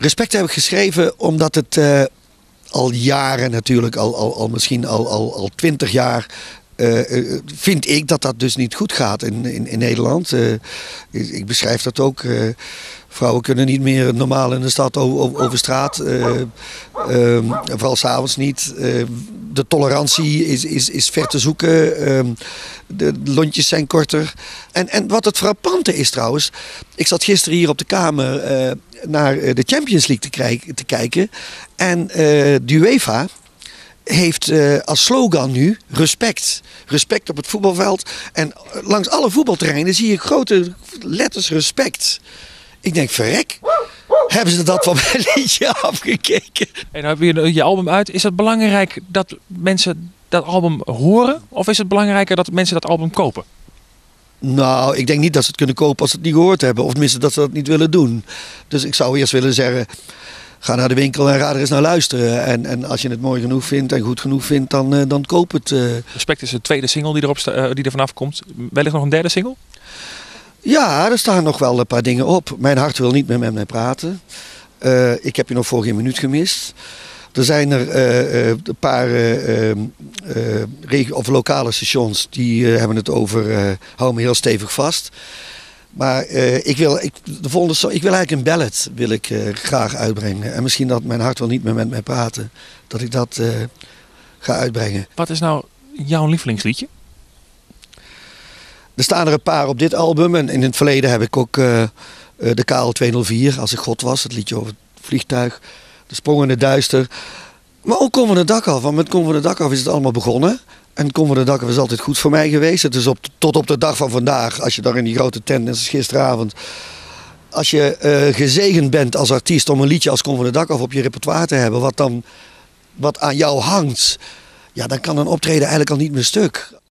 Respect heb ik geschreven omdat het al jaren natuurlijk, misschien al 20 jaar... vind ik dat dat dus niet goed gaat in Nederland. Ik beschrijf dat ook. Vrouwen kunnen niet meer normaal in de stad over straat. Vooral 's avonds niet. De tolerantie is ver te zoeken. De lontjes zijn korter. En wat het frappante is trouwens. Ik zat gisteren hier op de kamer naar de Champions League te kijken. En de UEFA heeft als slogan nu respect. Respect op het voetbalveld. En langs alle voetbalterreinen zie ik grote letters respect. Ik denk, verrek. Hebben ze dat van mijn liedje afgekeken? En dan heb je je album uit. Is het belangrijk dat mensen dat album horen? Of is het belangrijker dat mensen dat album kopen? Nou, ik denk niet dat ze het kunnen kopen als ze het niet gehoord hebben. Of tenminste dat ze dat niet willen doen. Dus ik zou eerst willen zeggen... Ga naar de winkel en ga er eens naar luisteren. En als je het mooi genoeg vindt en goed genoeg vindt, dan koop het. Respect is de tweede single die er vanaf komt. Wellicht nog een derde single? Ja, er staan nog wel een paar dingen op. Mijn hart wil niet meer met mij praten. Ik heb je nog voor geen minuut gemist. Er zijn er een paar of lokale stations die hebben het over hou me heel stevig vast. Maar ik wil eigenlijk een ballad graag uitbrengen. En misschien dat mijn hart wil niet meer met mij praten. Dat ik dat ga uitbrengen. Wat is nou jouw lievelingsliedje? Er staan er een paar op dit album. En in het verleden heb ik ook de KL 204, Als ik God was. Het liedje over het vliegtuig. De Sprong in het duister. Maar ook Kom van het dak af. Want met Kom van het dak af is het allemaal begonnen. En Kom van het dak af is altijd goed voor mij geweest. Het is tot op de dag van vandaag. Als je daar in die grote tent, net als gisteravond. Als je gezegend bent als artiest om een liedje als Kom van het dak af op je repertoire te hebben. Wat aan jou hangt. Ja, dan kan een optreden eigenlijk al niet meer stuk.